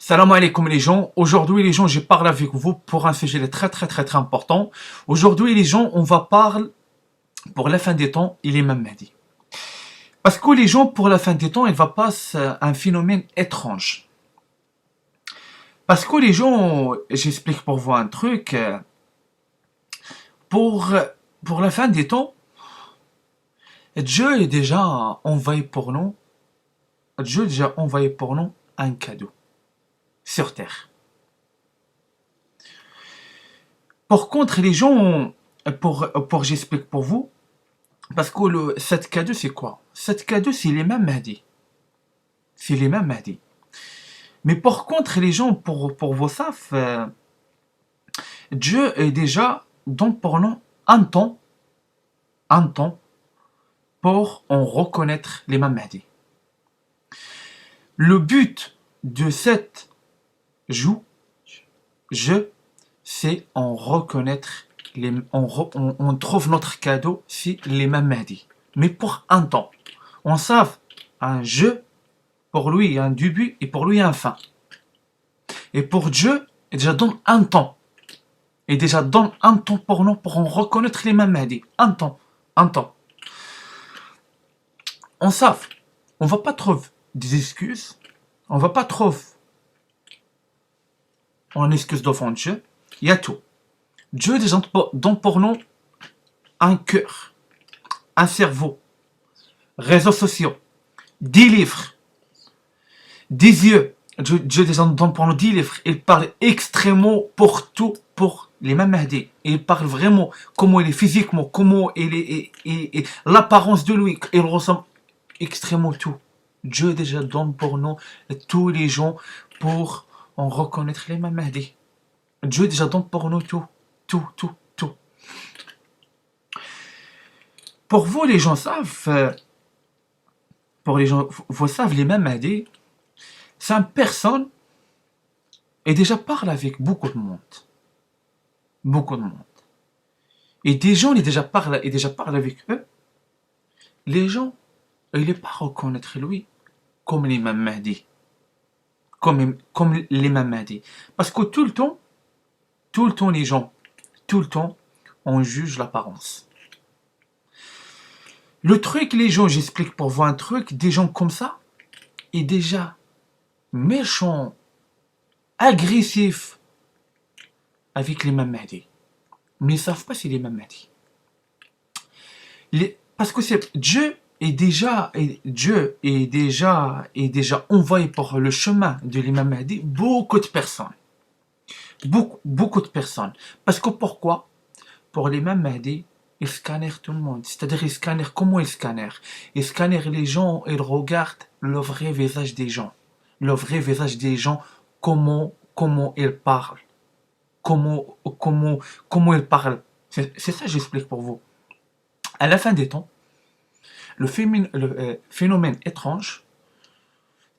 Salam alaikum les gens. Aujourd'hui les gens, je parle avec vous pour un sujet très important. Aujourd'hui les gens, on va parler pour la fin des temps, il est même Mahdi. Parce que les gens, pour la fin des temps, il va passer un phénomène étrange. Parce que les gens, j'explique pour vous un truc, pour, pour la fin des temps, Dieu est déjà envoyé pour nous, Dieu a déjà envoyé pour nous un cadeau sur terre. Par contre, les gens, pour j'explique pour vous, parce que cette cadeau, c'est quoi? Cette cadeau, c'est l'imam Mahdi. C'est l'imam Mahdi. Mais par contre, les gens, pour vous savent, Dieu est déjà donc pour nous un temps pour en reconnaître l'imam Mahdi. Le but de cette jeu, c'est en reconnaître, on trouve notre cadeau, c'est l'imam Mahdi. Mais pour un temps. On sait un jeu, pour lui, il y a un début et pour lui, il y a un fin. Et pour Dieu, il déjà donne un temps. Il déjà donne un temps pour nous, pour en reconnaître l'imam Mahdi. Un temps. On sait, on va pas trouver des excuses, on va pas trouver en excuse d'offense Dieu. Il y a tout. Dieu déjà donne pour nous un cœur, un cerveau, réseaux sociaux, des livres, des yeux. Dieu déjà donne pour nous 10 livres. Il parle extrêmement pour tout, pour l'imam Mahdi. Il parle vraiment comment il est physiquement, comment il est, et l'apparence de lui. Il ressemble extrêmement tout. Dieu déjà donne pour nous tous les gens pour en reconnaître l'imam Mahdi. Dieu déjà donne pour nous tout. Pour vous, les gens savent, pour les gens, vous savez, l'imam Mahdi, c'est une personne et déjà parle avec beaucoup de monde. Beaucoup de monde. Et des gens, il déjà parle avec eux. Les gens, ils ne pas reconnaître lui comme l'imam Mahdi. Comme l'imam Mahdi. Parce que tout le temps, les gens, tout le temps, on juge l'apparence. Le truc, les gens, j'explique pour vous un truc, des gens comme ça, est déjà méchants, agressifs avec l'imam Mahdi. Mais ils ne savent pas si l'imam Mahdi. Parce que Dieu est déjà envoyé pour le chemin de l'imam Mahdi beaucoup de personnes. Beaucoup de personnes. Parce que pourquoi? Pour l'imam Mahdi, il scannère tout le monde. C'est-à-dire, il scannère, comment il scannère? Il scannère les gens, il regarde le vrai visage des gens. Le vrai visage des gens, comment ils parlent. Comment ils parlent. C'est ça que j'explique pour vous. À la fin des temps, le phénomène étrange,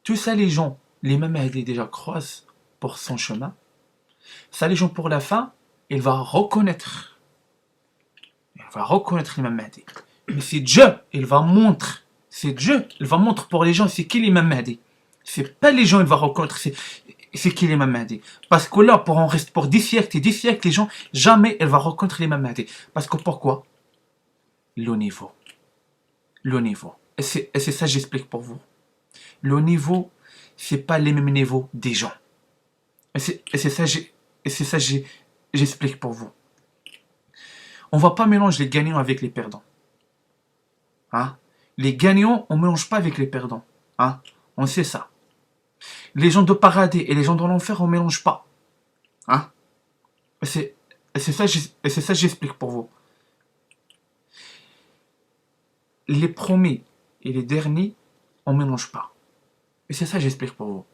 tout ça les gens, l'imam Mahdi déjà croisent pour son chemin. Ça les gens pour la fin, il va reconnaître l'imam Mahdi. Mais c'est Dieu, il va montrer. C'est Dieu, il va montrer pour les gens c'est qui l'imam Mahdi. C'est pas les gens, il va reconnaître c'est qui l'imam Mahdi. Parce que là, on reste pour 10 siècles et 10 siècles, les gens, jamais il va reconnaître l'imam Mahdi. Parce que pourquoi? Le niveau. Et c'est ça que j'explique pour vous. Le niveau, c'est pas les mêmes niveaux des gens. Et c'est ça que j'explique pour vous. On va pas mélanger les gagnants avec les perdants. Hein? Les gagnants, on mélange pas avec les perdants. Hein? On sait ça. Les gens de paradis et les gens de l'enfer, on mélange pas. Hein? Et c'est ça que j'explique pour vous. Les premiers et les derniers, on mélange pas. Et c'est ça que j'explique pour vous.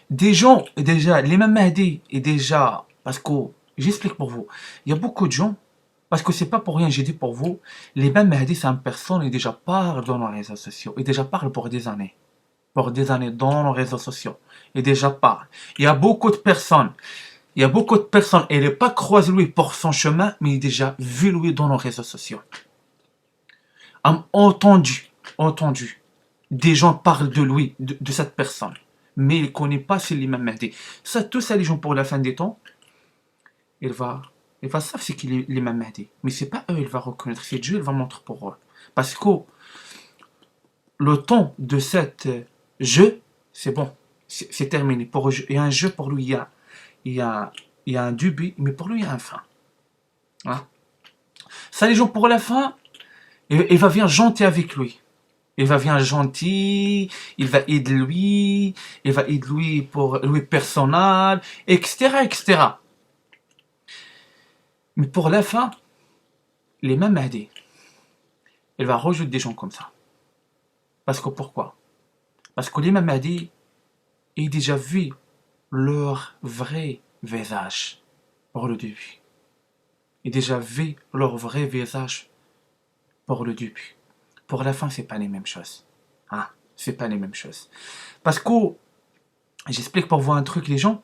Des gens, déjà, l'imam Mahdi est déjà, parce que, j'explique pour vous, il y a beaucoup de gens, parce que c'est pas pour rien, j'ai dit pour vous, l'imam Mahdi, c'est une personne qui déjà parle dans nos réseaux sociaux, il déjà parle pour des années dans nos réseaux sociaux, il déjà parle. Il y a beaucoup de personnes, et il n'est pas croisé lui pour son chemin, mais il a déjà vu lui dans nos réseaux sociaux. Entendu, des gens parlent de lui, de cette personne. mais il ne connaît pas c'est l'imam Mahdi. Ça, tout ça, les gens pour la fin des temps, il va savoir c'est qui l'imam Mahdi. Mais c'est pas eux, il va reconnaître, c'est Dieu, il va montrer pour eux. Parce que le temps de cet jeu, c'est bon, c'est terminé. Il y a un jeu, pour lui, il y a un début, mais pour lui, il y a un fin. Hein? Ça, les gens, pour la fin, il va venir gentil avec lui. Il va venir gentil, il va aider lui, il va aider lui pour lui personnel, etc., etc. Mais pour la fin, l'imam Mahdi, il va rejeter des gens comme ça. Parce que pourquoi? Parce que l'imam Mahdi, il a déjà vu leur vrai visage pour le début. Il a déjà vu leur vrai visage pour le début. Pour la fin, c'est pas les mêmes choses. Hein? C'est pas les mêmes choses. Parce que, j'explique pour vous un truc, les gens,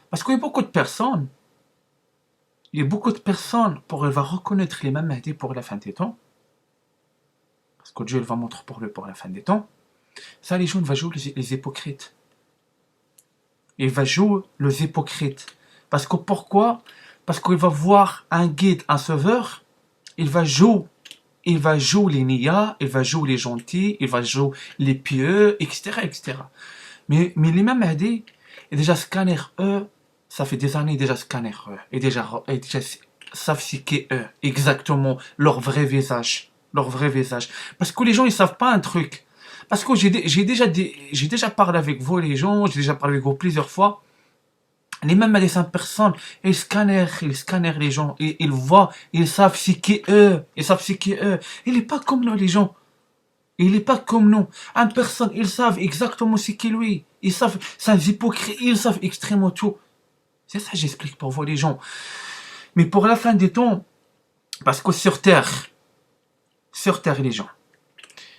parce qu'il y a beaucoup de personnes, pour elle va reconnaître l'imam Mahdi pour la fin des temps, parce que Dieu il va montrer pour lui pour la fin des temps. Ça, les gens, ils vont jouer les hypocrites. Il va jouer les hypocrites. Parce que pourquoi? Parce qu'il va voir un guide, un sauveur, il va jouer les nias, il va jouer les gentils, il va jouer les pieux, etc., etc. Mais l'imam Mahdi est déjà scanner eux, ça fait des années déjà scanner eux, et déjà savent ce qu'est eux, exactement, leur vrai visage. Leur vrai visage. Parce que les gens, ils savent pas un truc. Parce que j'ai déjà parlé avec vous, les gens, j'ai déjà parlé avec vous plusieurs fois. Les mêmes à des 5 personnes, ils scannèrent les gens, ils voient, ils savent ce qu'est eux, ils savent ce qu'est eux. Il n'est pas comme nous, les gens. Il n'est pas comme nous. Un personne, ils savent exactement ce qu'est lui. Ils savent, c'est un hypocrite, ils savent extrêmement tout. C'est ça que j'explique pour vous, les gens. Mais pour la fin des temps, parce que sur Terre, les gens,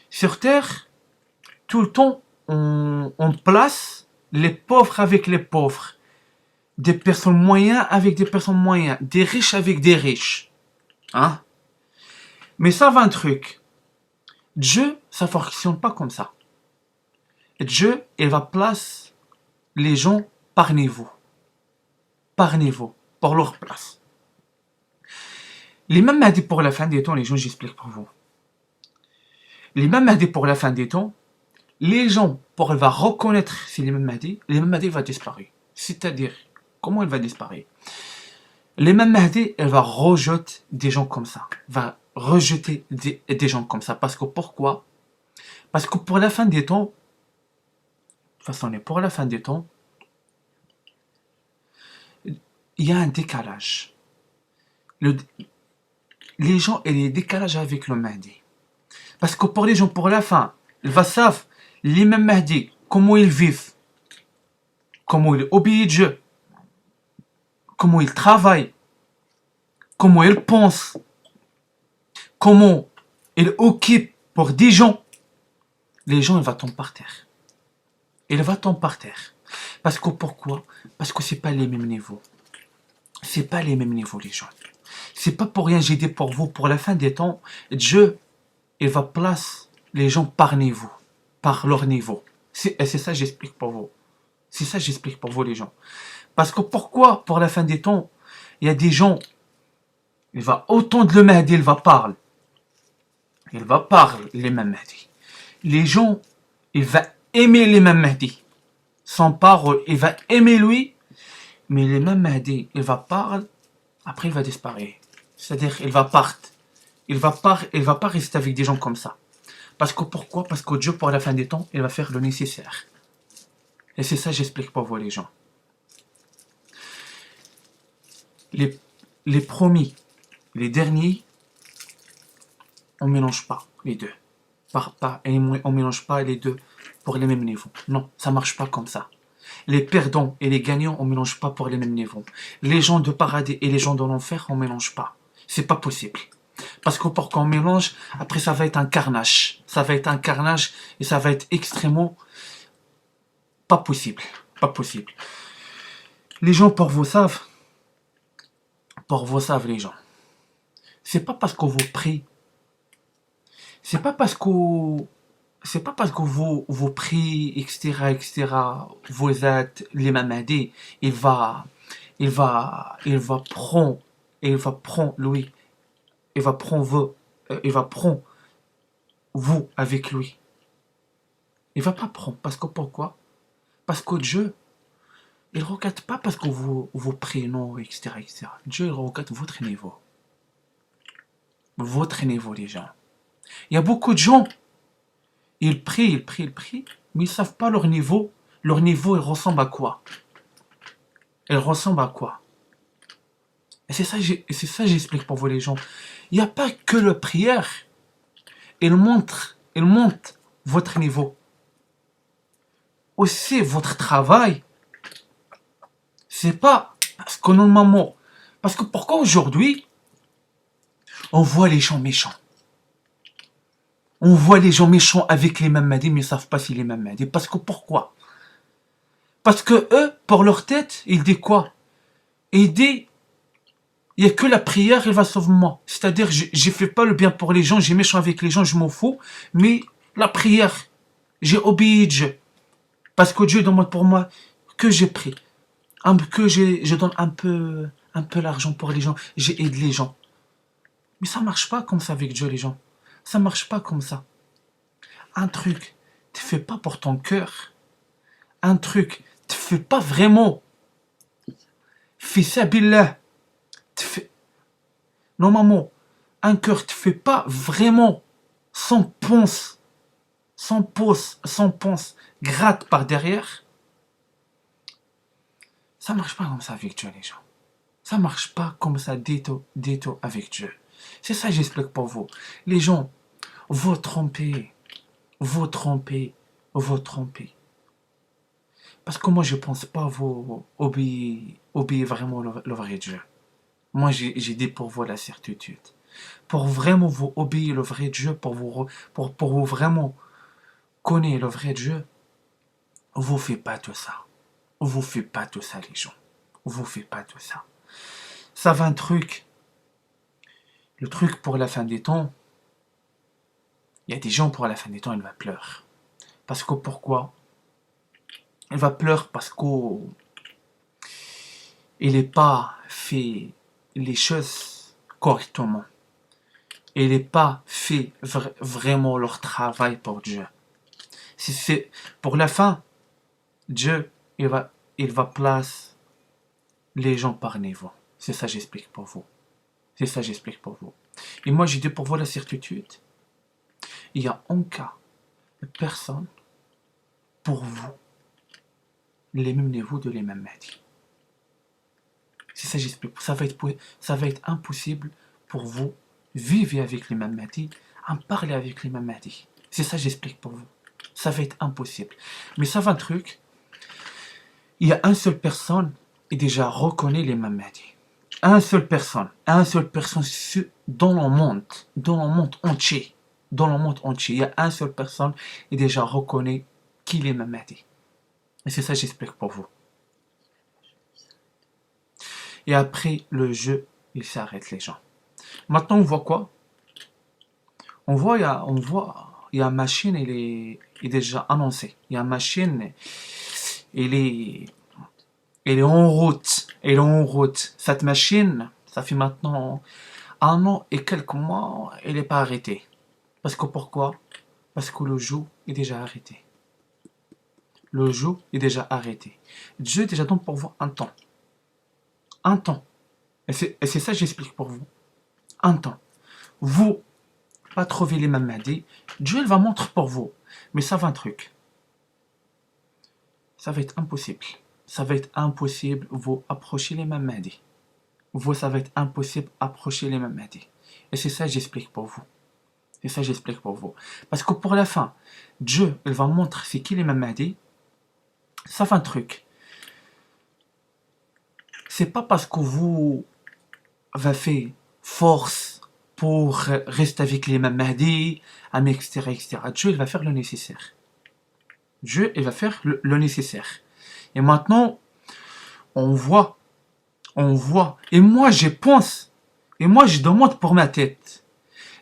sur Terre, tout le temps, on place les pauvres avec les pauvres. Des personnes moyennes avec des personnes moyennes. Des riches avec des riches. Hein? Mais ça va un truc. Dieu, ça ne fonctionne pas comme ça. Dieu, il va placer les gens par niveau. Par niveau. Pour leur place. L'imam Mahdi pour la fin des temps, les gens, j'explique pour vous. L'imam Mahdi pour la fin des temps, les gens, pour va reconnaître c'est l'imam Mahdi va disparaître. C'est-à-dire, comment il va disparaître? L'imam Mahdi, elle va rejeter des gens comme ça. Va rejeter des gens comme ça. Parce que pourquoi? Parce que pour la fin des temps, de toute façon, pour la fin des temps, il y a un décalage. Les gens, il y a un décalage avec le Mahdi. Parce que pour les gens, pour la fin, ils vont savoir l'imam Mahdi, comment ils vivent, comment ils obéissent Dieu, comment ils travaillent, comment ils pensent, comment ils occupent pour des gens. Les gens, ils vont tomber par terre. Ils vont tomber par terre. Parce que pourquoi? Parce que c'est pas les mêmes niveaux. C'est pas les mêmes niveaux, les gens. C'est pas pour rien, j'ai dit pour vous, pour la fin des temps, Dieu, il va placer les gens par niveau, par leur niveau. C'est ça que j'explique pour vous. C'est ça que j'explique pour vous, les gens. Parce que pourquoi, pour la fin des temps, il y a des gens, il va entendre le Mahdi, il va parler. Il va parler, l'imam Mahdi. Les gens, il va aimer l'imam Mahdi. Sans parole, il va aimer lui, mais l'imam Mahdi, il va parler, après il va disparaître. C'est-à-dire, il va partir. Il va pas rester avec des gens comme ça. Parce que pourquoi? Parce que Dieu, pour la fin des temps, il va faire le nécessaire. Et c'est ça que j'explique pour vous, les gens. Les premiers, les derniers, on ne mélange pas les deux. On ne mélange pas les deux pour les mêmes niveaux. Non, ça ne marche pas comme ça. Les perdants et les gagnants, on ne mélange pas pour les mêmes niveaux. Les gens de paradis et les gens de l'enfer, on ne mélange pas. C'est pas possible. Parce que pour qu'on mélange, après ça va être un carnage. Ça va être un carnage et ça va être extrêmement pas possible. Pas possible. Les gens, pour vous savent, les gens. C'est pas parce qu'on vous prie. C'est pas parce que c'est pas parce que vous priez, etc., vous êtes l'imam Mahdi, il va, il va prendre, lui, il va prendre vous avec lui. Il va pas prendre, parce que pourquoi? Parce que Dieu, il regarde pas parce que vous priez, non, etc. Dieu, il regarde votre niveau. Votre niveau, les gens. Il y a beaucoup de gens, ils prient, mais ils savent pas leur niveau. Leur niveau, il ressemble à quoi? Il ressemble à quoi? Et c'est ça, j'explique pour vous, les gens. Il n'y a pas que la prière. Il montre votre niveau. Aussi, votre travail. C'est pas parce que normalement. Parce que pourquoi aujourd'hui, on voit les gens méchants? On voit les gens méchants avec l'imam Mahdi, mais ils ne savent pas si l'imam Mahdi. Parce que pourquoi? Parce que eux, pour leur tête, ils disent quoi? Ils disent, il n'y a que la prière, elle va sauver moi. C'est-à-dire, j'ai fait pas le bien pour les gens, j'ai méchant avec les gens, je m'en fous. Mais la prière, j'ai obéi Dieu. Parce que Dieu demande pour moi que j'ai pris. Que je donne un peu l'argent pour les gens. J'ai aidé les gens. Mais ça marche pas comme ça avec Dieu, les gens. Ça marche pas comme ça. Un truc, tu fais pas pour ton cœur. Un truc, tu fais pas vraiment. Fissabillah. Normalement, un cœur, tu fais pas vraiment sans ponce, sans ponce, gratte par derrière. Ça marche pas comme ça avec Dieu, les gens. Ça marche pas comme ça du tout avec Dieu. C'est ça que j'explique pour vous. Les gens, vous trompez. Parce que moi, je pense pas vous obéir vraiment le vrai Dieu. Moi, j'ai dit pour vous la certitude. Pour vraiment vous obéir le vrai Dieu, pour vous vraiment connaître le vrai Dieu, vous faites pas tout ça. Vous faites pas tout ça, les gens. Vous faites pas tout ça. Ça va un truc. Le truc pour la fin des temps, il y a des gens pour la fin des temps, ils vont pleurer. Parce que pourquoi? Il va pleurer parce qu'il n'est pas fait les choses correctement. Il n'est pas fait vraiment leur travail pour Dieu. Si c'est pour la fin, Dieu, il va placer les gens par niveau. C'est ça que j'explique pour vous. C'est ça que j'explique pour vous. Et moi, j'ai dit pour vous la certitude. Il y a en cas de personne pour vous les mêmes niveaux de l'imam Mahdi. C'est ça que j'explique. Ça va être impossible pour vous vivre avec l'imam Mahdi, en parler avec l'imam Mahdi. C'est ça que j'explique pour vous. Ça va être impossible. Mais ça va un truc. Il y a une seule personne qui déjà reconnaît l'imam Mahdi. Une seule personne dans le monde entier. Dans le monde entier, il y a une seule personne qui déjà reconnaît qui est l'imam Mahdi. Et c'est ça que j'explique pour vous. Et après, le jeu, il s'arrête, les gens. Maintenant, on voit quoi? On voit, il y a une machine, elle est déjà annoncée. Il y a une machine, elle est en route. Elle est en route. Cette machine, ça fait maintenant 1 an et quelques mois, elle n'est pas arrêtée. Parce que pourquoi? Parce que le jeu est déjà arrêté. Le jeu est déjà arrêté. Dieu déjà donne pour vous un temps. Un temps. Et c'est ça que j'explique pour vous. Un temps. Vous, pas trouver l'imam Mahdi, Dieu il va montrer pour vous. Mais ça va un truc. Ça va être impossible. Ça va être impossible vous approcher l'imam Mahdi. Vous, ça va être impossible approcher l'imam Mahdi. Et c'est ça que j'explique pour vous. C'est ça que j'explique pour vous. Parce que pour la fin, Dieu, il va montrer c'est qui l'imam Mahdi. Ça fait un truc. C'est pas parce que vous avez fait force pour rester avec l'imam Mahdi, etc. Dieu, il va faire le nécessaire. Dieu, il va faire le nécessaire. Et maintenant, on voit. Et moi, je pense. Et moi, je demande pour ma tête.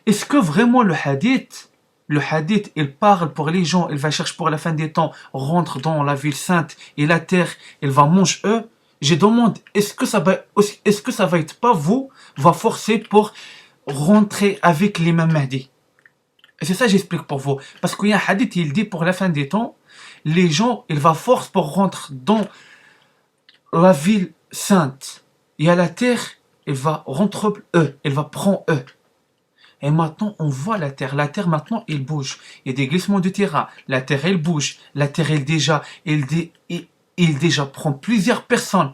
Est-ce que vraiment le hadith, Le hadith, il parle pour les gens, il va chercher pour la fin des temps, rentre dans la ville sainte et la terre, il va manger eux. Je demande, est-ce que ça va être pas vous, va forcer pour rentrer avec l'imam Mahdi? Et c'est ça que j'explique pour vous. Parce qu'il y a un hadith, il dit pour la fin des temps, les gens, il va force pour rentrer dans la ville sainte et à la terre, il va rentrer eux, il va prendre eux. Et maintenant, on voit la terre. La terre, maintenant, elle bouge. Il y a des glissements de terrain. La terre, elle bouge. La terre, elle déjà prend plusieurs personnes.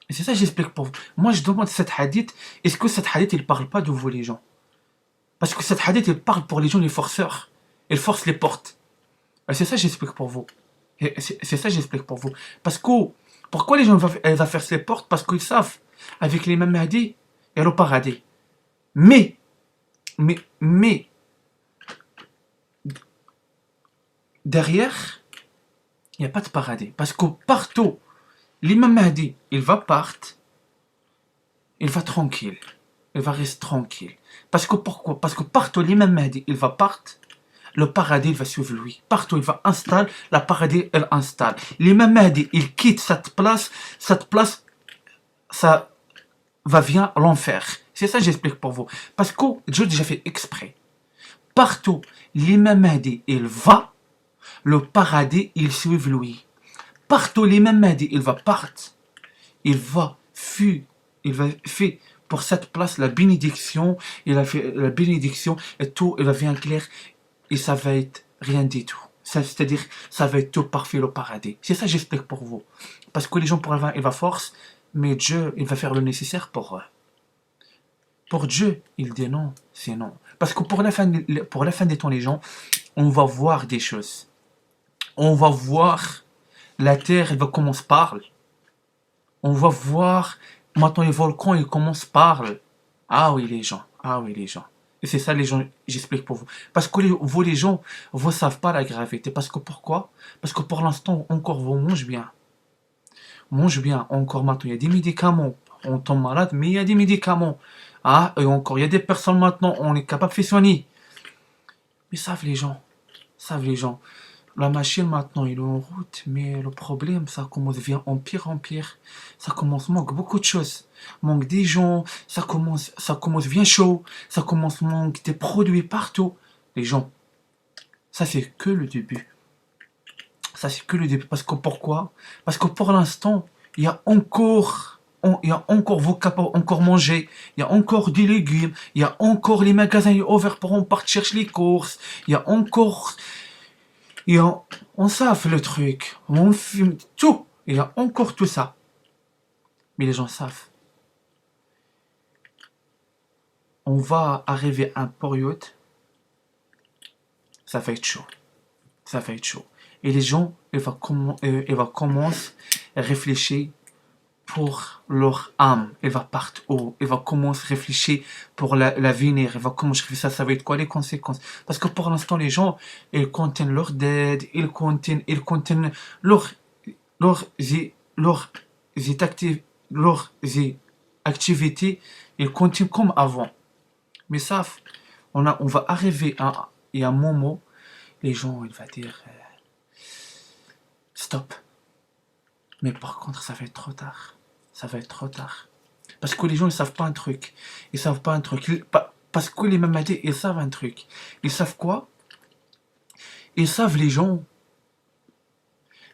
Et c'est ça que j'explique pour vous. Moi, je demande cette hadith, est-ce que cette hadith, il parle pas de vous, les gens? Parce que cette hadith, il parle pour les gens, les forceurs. Il force les portes. Et c'est ça que j'explique pour vous. C'est ça que j'explique pour vous. Parce que, pourquoi les gens vont faire ces portes? Parce qu'ils savent, avec l'imam Mahdi, il y a le paradis. Mais, derrière, il n'y a pas de paradis. Parce que partout, l'imam Mahdi, il va partir, il va tranquille. Il va rester tranquille. Parce que pourquoi? Parce que partout, l'imam Mahdi, il va partir, le paradis, il va suivre lui. Partout, il va installer, le paradis, il installe. L'imam Mahdi, il quitte cette place, ça va venir l'enfer. C'est ça que j'explique pour vous. Parce que Dieu a déjà fait exprès. Partout, l'imam Mahdi, il va, le paradis, il suit lui. Partout, l'imam Mahdi, il va partir, il va faire pour cette place la bénédiction, il a fait la bénédiction et tout, il va venir clair et ça va être rien du tout. C'est-à-dire, ça va être tout parfait le paradis. C'est ça que j'explique pour vous. Parce que les gens, pour avoir, il va force, mais Dieu, il va faire le nécessaire pour eux. Pour Dieu, il dit non, c'est non. Parce que pour la fin des temps, les gens, on va voir des choses. On va voir la terre, elle va commencer par parler. On va voir maintenant les volcans, ils commencent par parler. Ah oui, les gens. Ah oui, les gens. Et c'est ça, les gens, j'explique pour vous. Parce que vous, les gens, vous ne savez pas la gravité. Parce que pourquoi? Parce que pour l'instant, encore, vous mangez bien. Mange bien. Encore maintenant, il y a des médicaments. On tombe malade, mais il y a des médicaments. Ah, et encore, il y a des personnes maintenant, on est capable de faire soigner. Mais savent les gens. Savent les gens. La machine maintenant, il est en route, mais le problème, ça commence à venir en pire. Ça commence à manquer beaucoup de choses. Manque des gens, ça commence à bien chaud, ça commence à manquer des produits partout. Les gens, ça c'est que le début. Ça c'est que le début. Parce que pourquoi? Parce que pour l'instant, il y a encore vous capable encore manger, il y a encore des légumes, il y a encore les magasins ouverts pour on part chercher les courses, il y a encore et on savent le truc, on filme tout, il y a encore tout ça. Mais les gens savent. On va arriver à un période, ça va être chaud. Ça va être chaud. Et les gens, ils vont commencer à réfléchir pour leur âme. Ils vont partir haut. Ils vont commencer à réfléchir pour l'avenir. Ils vont commencer à réfléchir, ça va être quoi les conséquences. Parce que pour l'instant, les gens, ils contiennent leur dette, ils contiennent leurs activités, ils continuent comme avant. Mais ça, on va arriver à un moment, les gens, ils vont dire stop. Mais par contre, ça va être trop tard. Ça va être trop tard. Parce que les gens, ils savent pas un truc. Ils savent pas un truc. Parce que les Mamadis, ils savent un truc. Ils savent quoi? Ils savent les gens.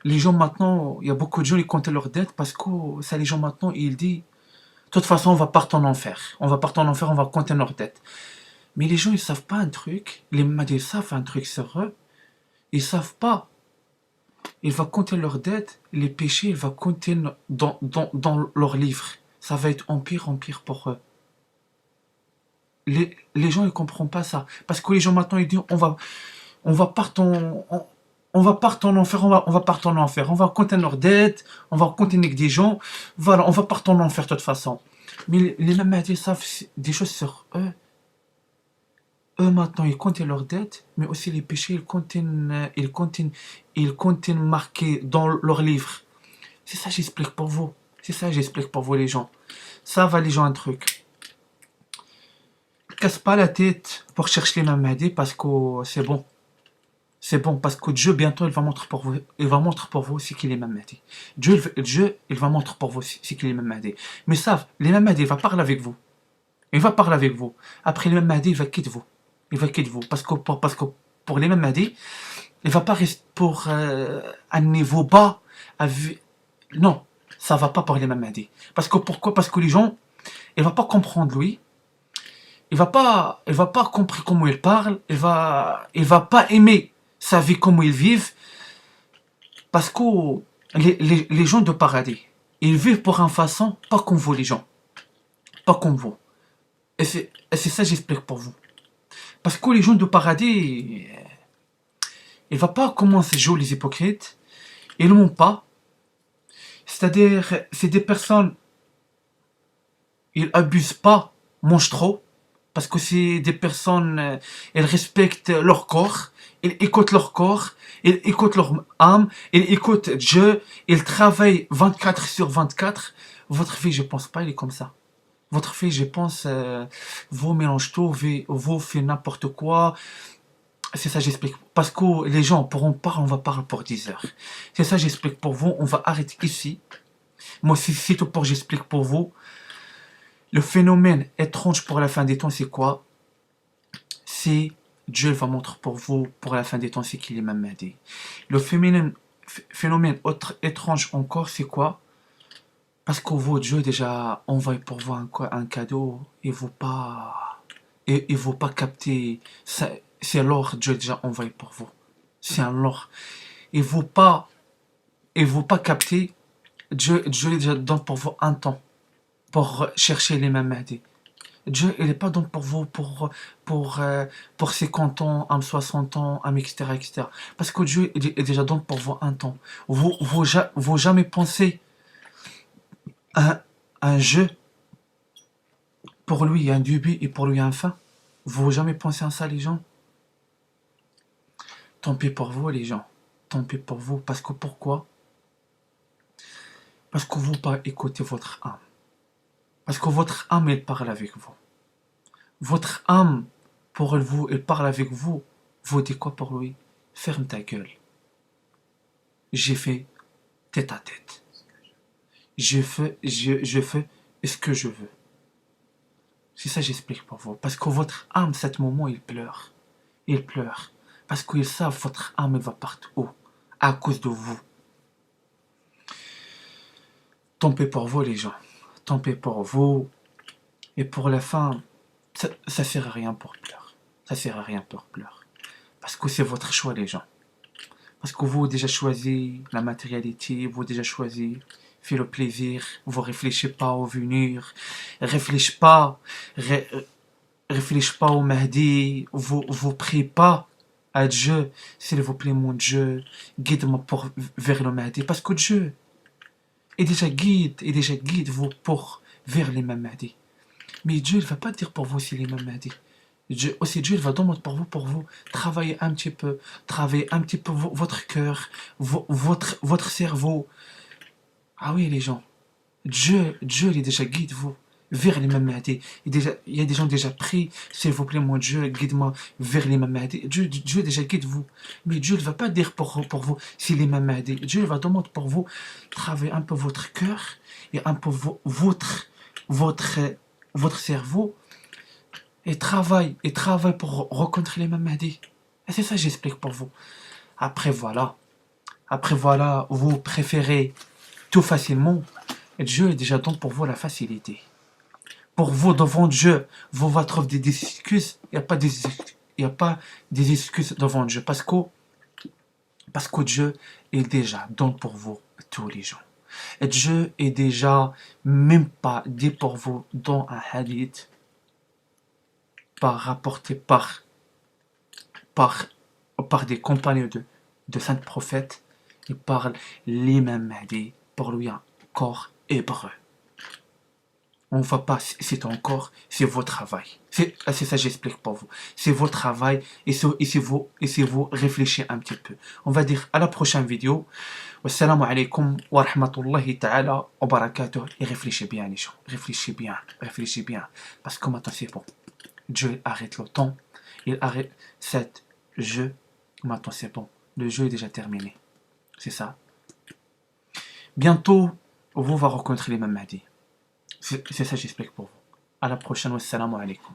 Les gens maintenant, il y a beaucoup de gens qui comptent leurs dettes parce que ça, les gens maintenant, ils disent de toute façon, on va partir en enfer. On va partir en enfer, on va compter leurs dettes. Mais les gens, ils savent pas un truc. Les Mamadis, ils savent un truc sur eux. Ils savent pas. Il va compter leurs dettes, les péchés, il va compter dans leurs livres. Ça va être en pire pour eux. Les gens, ils comprennent pas ça. Parce que les gens maintenant, ils disent, on va partir en enfer, on va partir en enfer. On va compter leurs dettes, on va compter avec des gens. Voilà, on va partir en enfer de toute façon. Mais les Mamadis savent des choses sur eux. Eux maintenant, ils comptent leurs dettes, mais aussi les péchés, ils contiennent marqués dans leurs livres. C'est ça que j'explique pour vous. C'est ça que j'explique pour vous les gens. Ça va les gens un truc. casse pas la tête pour chercher l'imam Mahdi parce que c'est bon. C'est bon parce que Dieu bientôt il va montrer pour vous, c'est qu'il est l'imam Mahdi. Dieu il va montrer pour vous c'est qu'il est l'imam Mahdi. Mais savent, l'imam Mahdi il va parler avec vous. Il va parler avec vous. Après l'imam Mahdi il va quitter vous. Il va quitter vous parce que pour l'imam Mahdi il va pas rester pour un niveau bas. Non, ça va pas pour l'imam Mahdi. Parce que pourquoi? Parce que les gens il va pas comprendre lui. Il va pas comprendre comment il parle. Il va pas aimer sa vie, comment ils vivent. Parce que les gens de paradis, ils vivent pour une façon, pas comme vous les gens. Pas comme vous. Et c'est ça que j'explique pour vous. Parce que les gens de paradis, il va pas commencer à jouer les hypocrites. Ils ne mentent pas. C'est-à-dire, c'est des personnes, ils abusent pas, mangent trop. Parce que c'est des personnes, elles respectent leur corps, ils écoutent leur corps, ils écoutent leur âme, ils écoutent Dieu, ils travaillent 24/24. Votre fille, je pense pas, elle est comme ça. Votre fille, je pense, vous mélangez tout, vous faites n'importe quoi. C'est ça, j'explique. Parce que les gens pourront parler, on va parler pour 10 heures. C'est ça, j'explique pour vous. On va arrêter ici. Moi, c'est tout pour j'explique pour vous. Le phénomène étrange pour la fin des temps, c'est quoi? C'est Dieu va montrer pour vous, pour la fin des temps, c'est qu'il est l'imam Mahdi. Le phénomène autre étrange encore, c'est quoi? Parce que vous, Dieu déjà envoie pour vous un cadeau, il ne faut pas capter, c'est l'or Dieu déjà envoyé pour vous. C'est un l'or. Il ne faut pas capter, Dieu déjà donne pour vous un temps pour chercher l'imam Mahdi. Dieu, il n'est pas donc pour vous pour 50 ans, 60 ans, etc., etc. Parce que Dieu est déjà donc pour vous un temps. Vous jamais pensé à un jeu, pour lui il y a un début et pour lui il y a un fin. Vous jamais pensé à ça, les gens? Tant pis pour vous, les gens. Tant pis pour vous. Parce que pourquoi? Parce que vous pas écoutez votre âme. Parce que votre âme, elle parle avec vous. Votre âme, pour vous, elle parle avec vous. Vous dites quoi pour lui? Ferme ta gueule. J'ai fait tête à tête. Je fais ce que je veux. C'est ça que j'explique pour vous. Parce que votre âme, à ce moment, il pleure. Il pleure. Parce qu'ils savent votre âme, elle va partout. À cause de vous. Tant pis pour vous, les gens. Tant pis pour vous. Et pour la fin, ça sert à rien pour pleurer. Ça sert à rien pour pleurer. Parce que c'est votre choix, les gens. Parce que vous déjà choisi la matérialité, vous déjà choisi fait le plaisir, vous réfléchissez pas au venir, réfléchissez pas au Mahdi, vous priez pas à Dieu, s'il vous plaît mon Dieu, guide-moi vers le Mahdi, parce que Dieu est déjà guide vous pour vers l'imam Mahdi. Mais Dieu ne va pas dire pour vous c'est l'imam Mahdi. Dieu il va demander pour vous, travailler un petit peu votre cœur, votre cerveau. Ah oui, les gens, Dieu, il est déjà guide vous vers l'imam Mahdi. Il y a des gens déjà pris, s'il vous plaît, mon Dieu, guide-moi vers l'imam Mahdi. Dieu déjà guide vous. Mais Dieu ne va pas dire pour vous, c'est l'imam Mahdi. Dieu va demander pour vous, travailler un peu votre cœur et un peu votre cerveau. Et travaille pour rencontrer l'imam Mahdi. Et c'est ça que j'explique pour vous. Après voilà, vous préférez tout facilement. Et Dieu est déjà donc pour vous la facilité. Pour vous, devant Dieu, vous va trouver des excuses. Il n'y a pas des excuses devant Dieu. Parce que Dieu est déjà donc pour vous tous les jours. Et Dieu est déjà même pas dit pour vous dans un hadith rapporté par des compagnons de saints prophètes. Il parle l'imam Mahdi pour lui un corps hébreu. On ne va pas, c'est ton corps, c'est votre travail. C'est ça que j'explique pour vous. C'est votre travail et c'est vous réfléchissez un petit peu. On va dire à la prochaine vidéo. Wassalamu alaikum wa rahmatullahi ta'ala wa barakatuh. Et réfléchissez bien les gens. Réfléchissez bien. Parce que maintenant c'est bon. Dieu arrête le temps, il arrête cette jeu. Maintenant c'est bon, le jeu est déjà terminé. C'est ça. Bientôt, vous va rencontrer l'imam Mahdi. C'est ça j'explique pour vous. À la prochaine, wassalamu alaikum.